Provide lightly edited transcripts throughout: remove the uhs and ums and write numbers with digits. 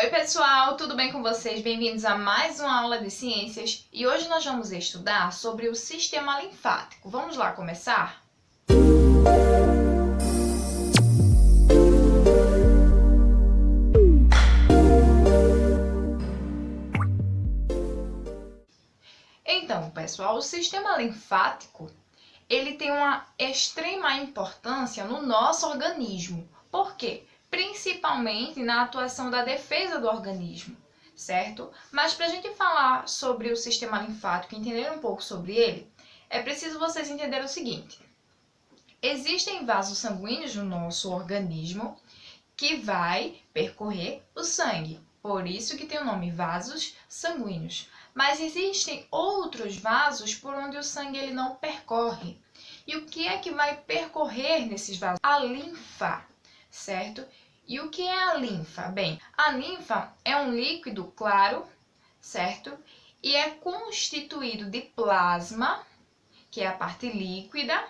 Oi pessoal, tudo bem com vocês? Bem-vindos a mais uma aula de ciências e hoje nós vamos estudar sobre o sistema linfático. Vamos lá começar? Então, pessoal, o sistema linfático, ele tem uma extrema importância no nosso organismo. Por quê? Principalmente na atuação da defesa do organismo, certo? Mas para a gente falar sobre o sistema linfático e entender um pouco sobre ele, é preciso vocês entenderem o seguinte. Existem vasos sanguíneos no nosso organismo que vai percorrer o sangue. Por isso que tem o nome vasos sanguíneos. Mas existem outros vasos por onde o sangue ele não percorre. E o que é que vai percorrer nesses vasos? A linfa, certo? E o que é a linfa? Bem, a linfa é um líquido claro, certo? E é constituído de plasma, que é a parte líquida,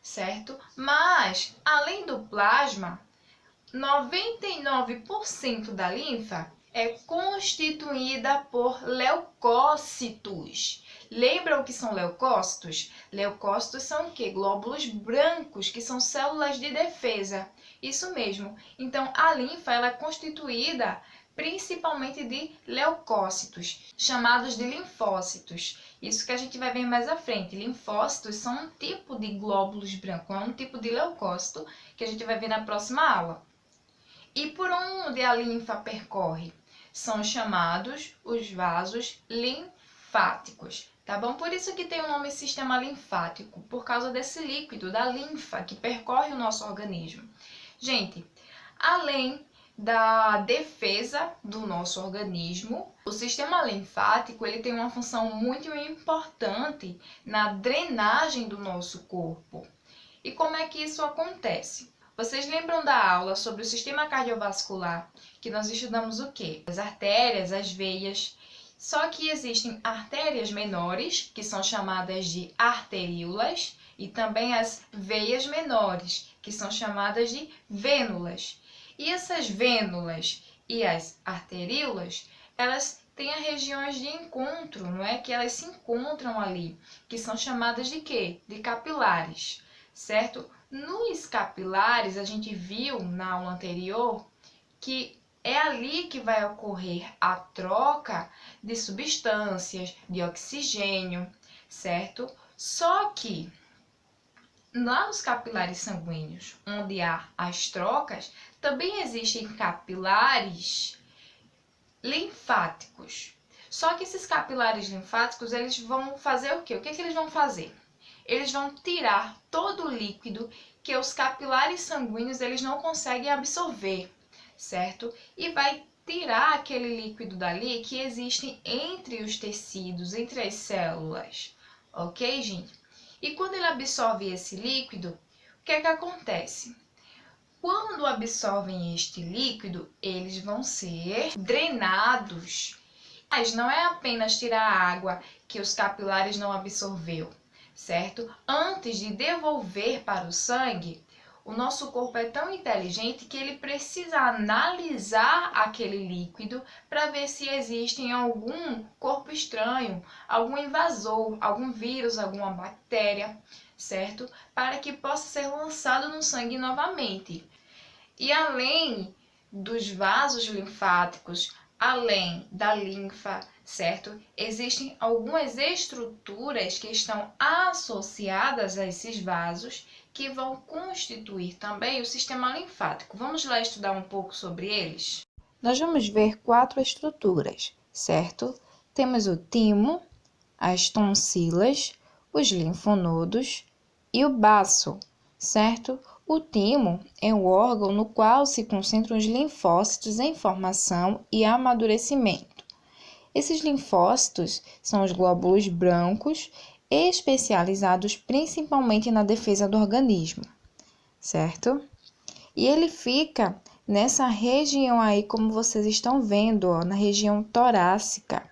certo? Mas, além do plasma, 99% da linfa é constituída por leucócitos. Lembra o que são leucócitos? Leucócitos são o quê? Glóbulos brancos, que são células de defesa. Isso mesmo. Então, a linfa ela é constituída principalmente de leucócitos, chamados de linfócitos. Isso que a gente vai ver mais à frente. Linfócitos são um tipo de glóbulos brancos, é um tipo de leucócito que a gente vai ver na próxima aula. E por onde a linfa percorre? São chamados os vasos linfáticos, tá bom? Por isso que tem o nome sistema linfático, por causa desse líquido, da linfa, que percorre o nosso organismo. Gente, além da defesa do nosso organismo, o sistema linfático ele tem uma função muito importante na drenagem do nosso corpo. E como é que isso acontece? Vocês lembram da aula sobre o sistema cardiovascular, que nós estudamos o quê? As artérias, as veias. Só que existem artérias menores, que são chamadas de arteríolas, e também as veias menores, que são chamadas de vênulas. E essas vênulas e as arteríolas, elas têm as regiões de encontro, não é? Que elas se encontram ali, que são chamadas de quê? De capilares, certo? Nos capilares, a gente viu na aula anterior que é ali que vai ocorrer a troca de substâncias, de oxigênio, certo? Só que lá nos capilares sanguíneos, onde há as trocas, também existem capilares linfáticos. Só que esses capilares linfáticos, eles vão fazer o quê? O que é que eles vão fazer? Eles vão tirar todo o líquido que os capilares sanguíneos eles não conseguem absorver, certo? E vai tirar aquele líquido dali que existe entre os tecidos, entre as células, ok, gente? E quando ele absorve esse líquido, o que é que acontece? Quando absorvem este líquido, eles vão ser drenados. Mas não é apenas tirar a água que os capilares não absorveu, certo? Antes de devolver para o sangue, o nosso corpo é tão inteligente que ele precisa analisar aquele líquido para ver se existe algum corpo estranho, algum invasor, algum vírus, alguma bactéria, certo? Para que possa ser lançado no sangue novamente. E além dos vasos linfáticos, além da linfa, certo? Existem algumas estruturas que estão associadas a esses vasos que vão constituir também o sistema linfático. Vamos lá estudar um pouco sobre eles? Nós vamos ver 4 estruturas, certo? Temos o timo, as tonsilas, os linfonodos e o baço, certo? O timo é o órgão no qual se concentram os linfócitos em formação e amadurecimento. Esses linfócitos são os glóbulos brancos, especializados principalmente na defesa do organismo, certo? E ele fica nessa região aí, como vocês estão vendo, ó, na região torácica,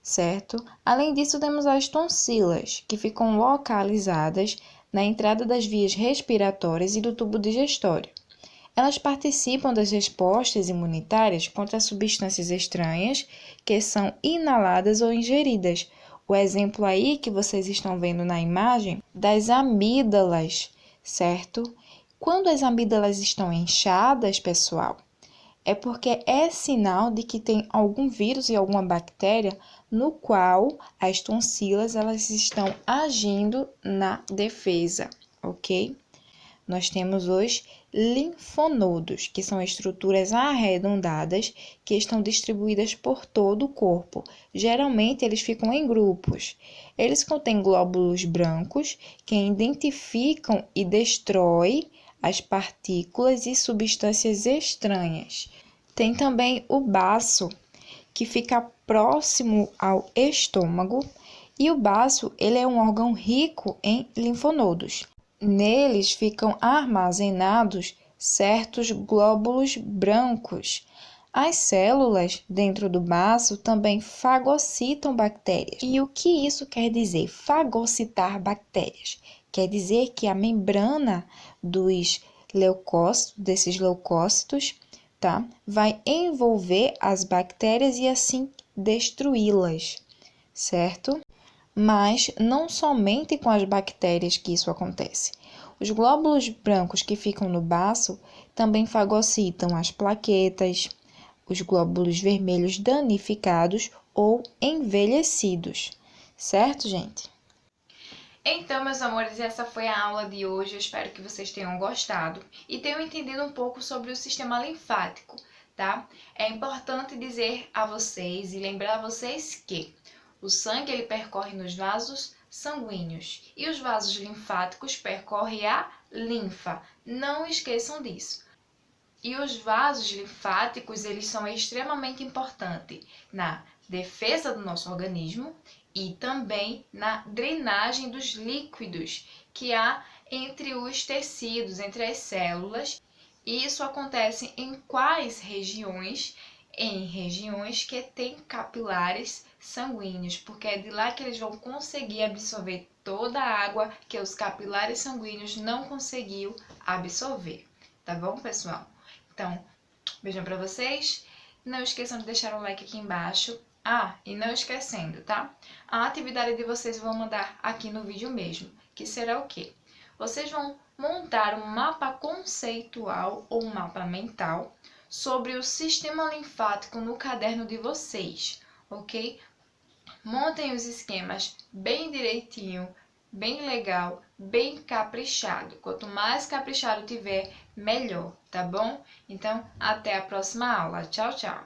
certo? Além disso, temos as tonsilas, que ficam localizadas na entrada das vias respiratórias e do tubo digestório. Elas participam das respostas imunitárias contra substâncias estranhas que são inaladas ou ingeridas. O exemplo aí que vocês estão vendo na imagem das amígdalas, certo? Quando as amígdalas estão inchadas, pessoal, é porque é sinal de que tem algum vírus e alguma bactéria no qual as tonsilas elas estão agindo na defesa, ok? Nós temos os linfonodos, que são estruturas arredondadas que estão distribuídas por todo o corpo. Geralmente, eles ficam em grupos. Eles contêm glóbulos brancos que identificam e destroem as partículas e substâncias estranhas. Tem também o baço, que fica próximo ao estômago, e o baço ele é um órgão rico em linfonodos. Neles ficam armazenados certos glóbulos brancos. As células dentro do baço também fagocitam bactérias. E o que isso quer dizer? Fagocitar bactérias. Quer dizer que a membrana desses leucócitos, tá? Vai envolver as bactérias e assim destruí-las, certo? Mas não somente com as bactérias que isso acontece. Os glóbulos brancos que ficam no baço também fagocitam as plaquetas, os glóbulos vermelhos danificados ou envelhecidos, certo, gente? Então, meus amores, essa foi a aula de hoje. Eu espero que vocês tenham gostado e tenham entendido um pouco sobre o sistema linfático, tá? É importante dizer a vocês e lembrar a vocês que o sangue ele percorre nos vasos sanguíneos e os vasos linfáticos percorrem a linfa. Não esqueçam disso. E os vasos linfáticos, eles são extremamente importantes na defesa do nosso organismo e também na drenagem dos líquidos que há entre os tecidos, entre as células. E isso acontece em quais regiões? Em regiões que têm capilares sanguíneos, porque é de lá que eles vão conseguir absorver toda a água que os capilares sanguíneos não conseguiu absorver. Tá bom, pessoal? Então, beijão pra vocês. Não esqueçam de deixar o like aqui embaixo. Ah, e não esquecendo, tá? A atividade de vocês eu vou mandar aqui no vídeo mesmo, que será o quê? Vocês vão montar um mapa conceitual ou um mapa mental sobre o sistema linfático no caderno de vocês, ok? Montem os esquemas bem direitinho, bem legal, bem caprichado. Quanto mais caprichado tiver, melhor, tá bom? Então, até a próxima aula. Tchau, tchau!